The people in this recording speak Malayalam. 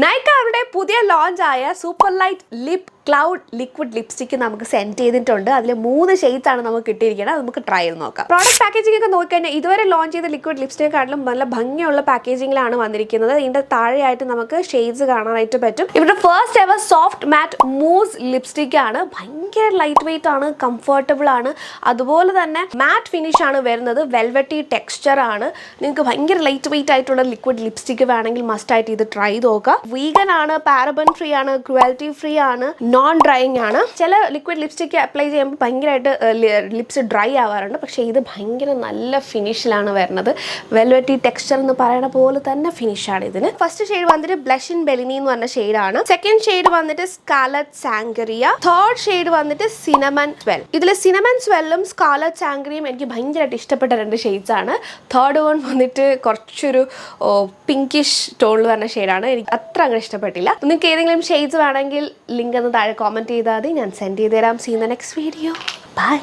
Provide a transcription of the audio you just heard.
നൈക്ക അവരുടെ പുതിയ ലോഞ്ച് ആയ super light lip cloud liquid lipstick നമുക്ക് സെൻഡ് ചെയ്തിട്ടുണ്ട്. അതിൽ 3 ഷെയ്ഡ്സ് ആണ് നമുക്ക് കിട്ടിയിരിക്കുന്നത്. അത് നമുക്ക് ട്രൈ ചെയ്ത് നോക്കാം. പ്രോഡക്റ്റ് പാക്കേജിംഗ് ഒക്കെ നോക്കിക്കഴിഞ്ഞാൽ ഇതുവരെ ലോഞ്ച് ചെയ്ത ലിക്വിഡ് ലിപ്സ്റ്റിക്കാട്ടിലും നല്ല ഭംഗിയുള്ള പാക്കേജിംഗിലാണ് വന്നിരിക്കുന്നത്. ഇതിന്റെ താഴെയായിട്ട് നമുക്ക് ഷെയ്ഡ്സ് കാണാനായിട്ട് പറ്റും. ഇവരുടെ ഫസ്റ്റ് എവർ സോഫ്റ്റ് മാറ്റ് മൂസ് ലിപ്സ്റ്റിക് ആണ്. ഭയങ്കര ലൈറ്റ് വെയിറ്റ് ആണ്, കംഫർട്ടബിൾ ആണ്. അതുപോലെ തന്നെ മാറ്റ് ഫിനിഷ് ആണ് വരുന്നത്. വെൽവെറ്റി ടെക്സ്ചർ ആണ്. നിങ്ങൾക്ക് ഭയങ്കര ലൈറ്റ് വെയിറ്റ് ആയിട്ടുള്ള ലിക്വിഡ് ലിപ്സ്റ്റിക് വേണമെങ്കിൽ മസ്റ്റ് ആയിട്ട് ഇത് ട്രൈ ചെയ്ത് നോക്കുക. വീഗൻ ആണ്, പാരബൻ ഫ്രീ ആണ്, ക്രുവൽറ്റി ഫ്രീ ആണ്, നോൺ ഡ്രൈയിങ് ആണ്. ചില ലിക്വിഡ് ലിപ്സ്റ്റിക് അപ്ലൈ ചെയ്യുമ്പോൾ ഭയങ്കരമായിട്ട് ലിപ്സ് ഡ്രൈ ആവാറുണ്ട്. പക്ഷേ ഇത് ഭയങ്കര നല്ല ഫിനിഷിലാണ് വരുന്നത്. വെൽവെറ്റി ടെക്സ്ചർ എന്ന് പറയുന്ന പോലെ തന്നെ ഫിനിഷാണ് ഇതിന്. ഫസ്റ്റ് ഷെയ്ഡ് വന്നിട്ട് ബ്ലഷ് ഇൻ ബെലിനി എന്ന് പറഞ്ഞ ഷെയ്ഡാണ്. സെക്കൻഡ് ഷെയ്ഡ് വന്നിട്ട് സ്കാലറ്റ് സാങ്കറിയ. തേർഡ് ഷെയ്ഡ് വന്നിട്ട് സിനമൺ സ്വെൽ. ഇതിൽ സിനമൺ സ്വെല്ലും സ്കാലറ്റ് സാങ്കറിയും എനിക്ക് ഭയങ്കരമായിട്ട് ഇഷ്ടപ്പെട്ട 2 ഷെയ്ഡ്സ് ആണ്. തേർഡ് വൺ വന്നിട്ട് കുറച്ചൊരു പിങ്കിഷ് ടോണിൽ വരുന്ന ഷെയ്ഡാണ്. എനിക്ക് അത്ര അങ്ങനെ ഇഷ്ടപ്പെട്ടില്ല. നിങ്ങൾക്ക് ഏതെങ്കിലും ഷെയ്ഡ്സ് വേണമെങ്കിൽ ലിങ്ക് ഒന്ന് താഴെ കോമെന്റ് ചെയ്താൽ മതി, ഞാൻ സെൻഡ് ചെയ്ത് തരാം. See in the next video. By.